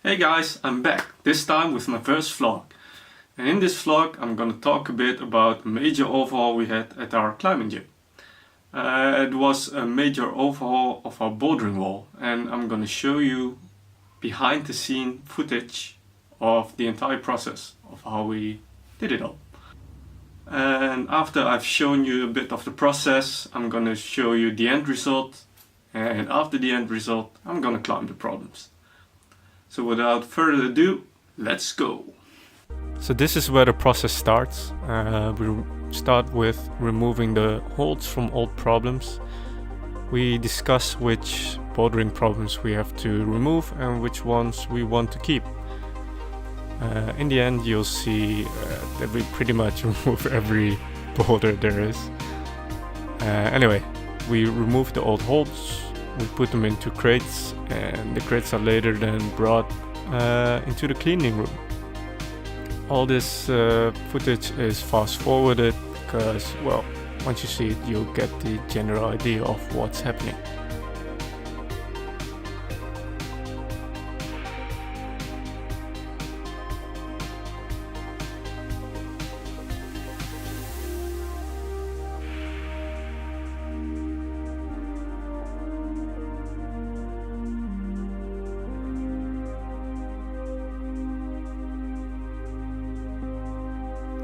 Hey guys, I'm back, this time with my first vlog. And in this vlog I'm gonna talk a bit about a major overhaul we had at our climbing gym. It was a major overhaul of our bouldering wall, and I'm gonna show you behind the scene footage of the entire process of how we did it all. And after I've shown you a bit of the process, I'm gonna show you the end result, and after the end result I'm gonna climb the problems. So without further ado, let's go! So this is where the process starts. We start with removing the holds from old problems. We discuss which bouldering problems we have to remove and which ones we want to keep. In the end you'll see that we pretty much remove every boulder there is. Anyway, we remove the old holds. We put them into crates, and the crates are later then brought into the cleaning room. All this footage is fast forwarded because, well, once you see it you'll get the general idea of what's happening.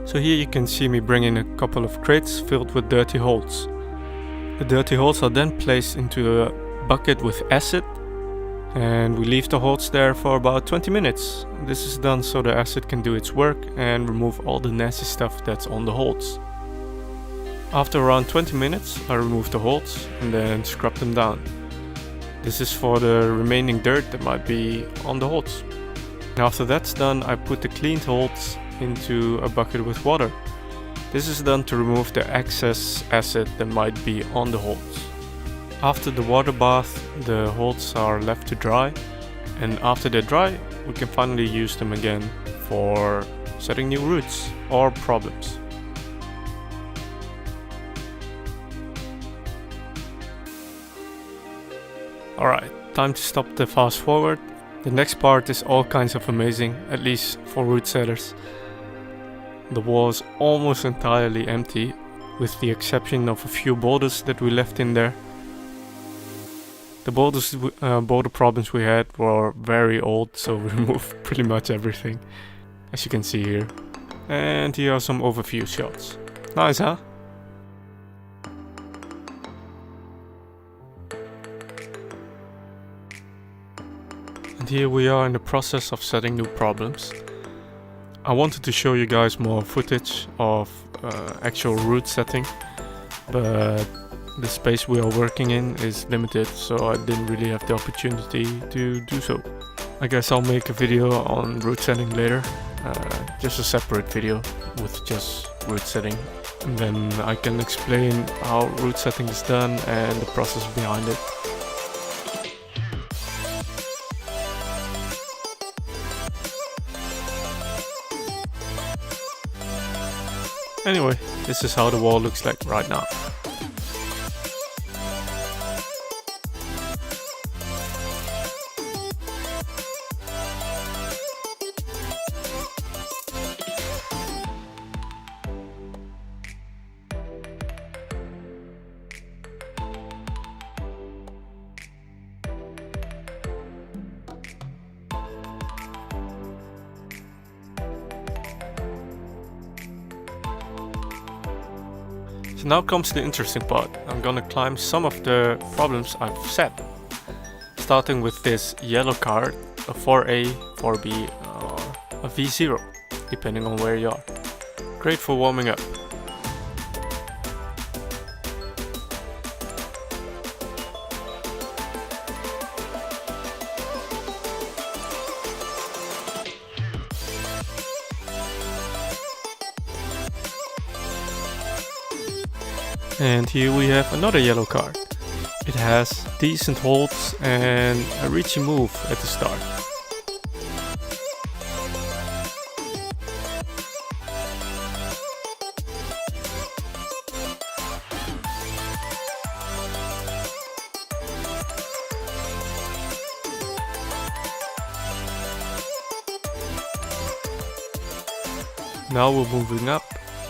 So here you can see me bringing a couple of crates filled with dirty holes. The dirty holes are then placed into a bucket with acid, and we leave the holes there for about 20 minutes. This is done so the acid can do its work and remove all the nasty stuff that's on the holes. After around 20 minutes I remove the holes and then scrub them down. This is for the remaining dirt that might be on the holes. And after that's done, I put the cleaned holes into a bucket with water. This is done to remove the excess acid that might be on the holes. After the water bath, the holes are left to dry, and after they're dry we can finally use them again for setting new routes or problems. Alright, time to stop the fast forward. The next part is all kinds of amazing, at least for route setters. The wall is almost entirely empty, with the exception of a few boulders that we left in there. The boulder problems we had were very old, so we removed pretty much everything, as you can see here. And here are some overview shots. Nice, huh? And here we are in the process of setting new problems. I wanted to show you guys more footage of actual route setting, but the space we are working in is limited, so I didn't really have the opportunity to do so. I guess I'll make a video on route setting later, just a separate video with just route setting, and then I can explain how route setting is done and the process behind it. Anyway, this is how the wall looks like right now. So now comes the interesting part. I'm gonna climb some of the problems I've set. Starting with this yellow card, a 4A, 4B, or a V0, depending on where you are. Great for warming up. And here we have another yellow card. It has decent holds and a reachy move at the start. Now we're moving up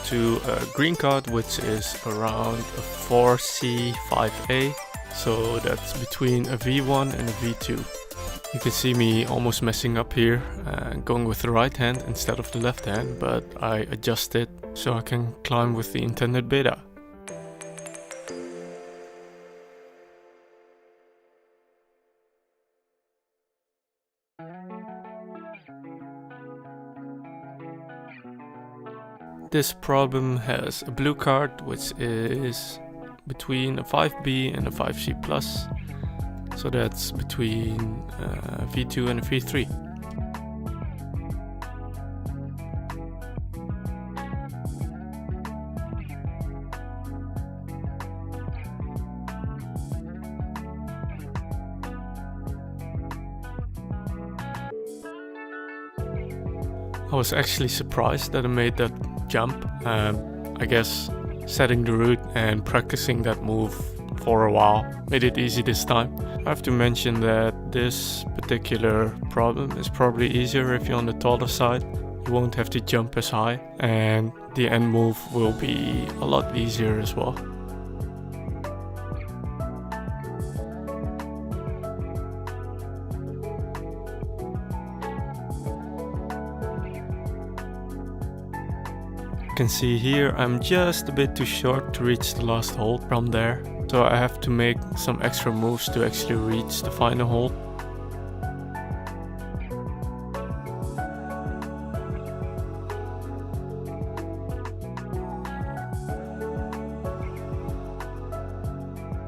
to a green card, which is around a 4C5A. So that's between a V1 and a V2. You can see me almost messing up here, going with the right hand instead of the left hand, but I adjust it so I can climb with the intended beta. This problem has a blue card, which is between a 5B and a 5C+. So that's between V2 and a V3. I was actually surprised that I made that jump. I guess setting the route and practicing that move for a while made it easy this time. I have to mention that this particular problem is probably easier if you're on the taller side. You won't have to jump as high, and the end move will be a lot easier as well. You can see here I'm just a bit too short to reach the last hold from there, so I have to make some extra moves to actually reach the final hold.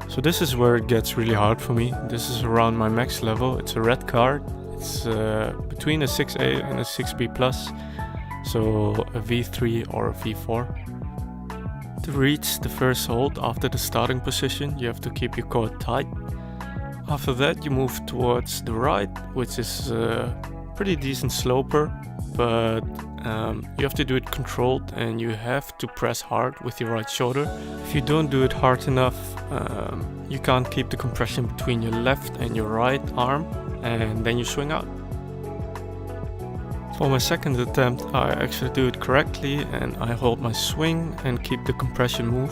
So this is where it gets really hard for me. This is around my max level. It's a red card. It's between a 6A and a 6B+. So a V3 or a V4. To reach the first hold after the starting position, you have to keep your core tight. After that you move towards the right, which is a pretty decent sloper, but you have to do it controlled and you have to press hard with your right shoulder. If you don't do it hard enough, you can't keep the compression between your left and your right arm, and then you swing out. For my second attempt, I actually do it correctly and I hold my swing and keep the compression move.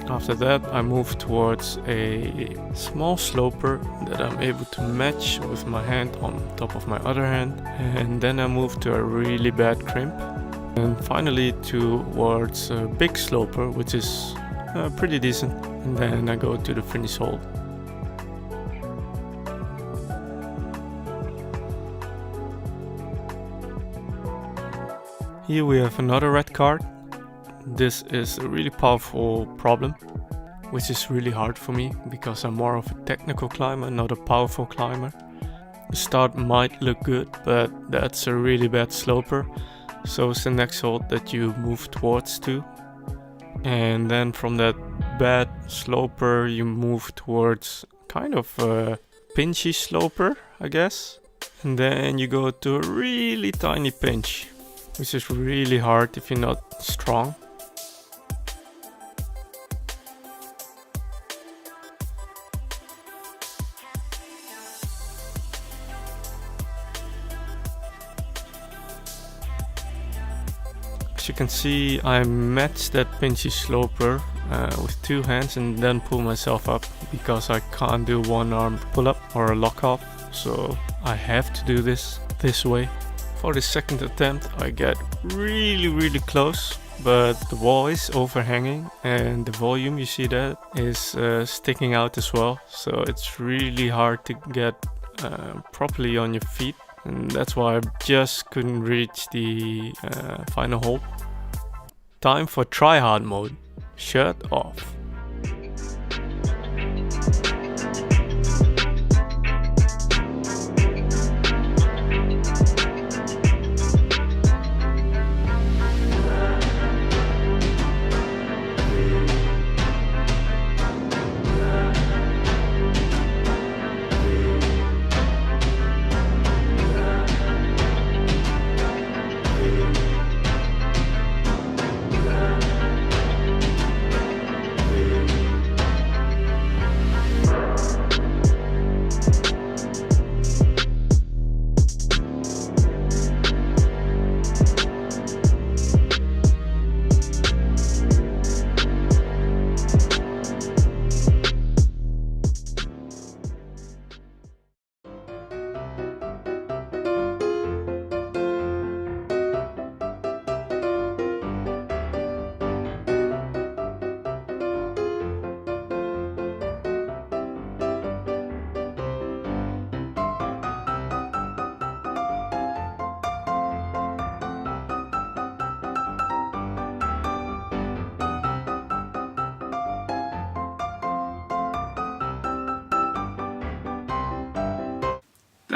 After that I move towards a small sloper that I'm able to match with my hand on top of my other hand, and then I move to a really bad crimp, and finally towards a big sloper which is pretty decent, and then I go to the finish hold. Here we have another red card. This is a really powerful problem, which is really hard for me because I'm more of a technical climber, not a powerful climber. The start might look good, but that's a really bad sloper, so it's the next hold that you move towards to. And then from that bad sloper you move towards kind of a pinchy sloper, I guess. And then you go to a really tiny pinch, which is really hard if you're not strong. As you can see, I match that pinchy sloper with two hands and then pull myself up because I can't do one arm pull up or a lock off, so I have to do this way. For the second attempt I get really close, but the wall is overhanging and the volume, you see that, is sticking out as well. So it's really hard to get properly on your feet, and that's why I just couldn't reach the final hold. Time for try hard mode. Shirt off.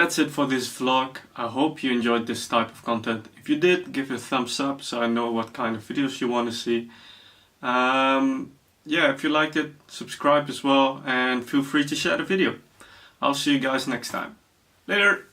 that's it for this vlog. I hope you enjoyed this type of content. If you did, give it a thumbs up so I know what kind of videos you want to see. Yeah, if you liked it, subscribe as well and feel free to share the video. I'll see you guys next time. Later!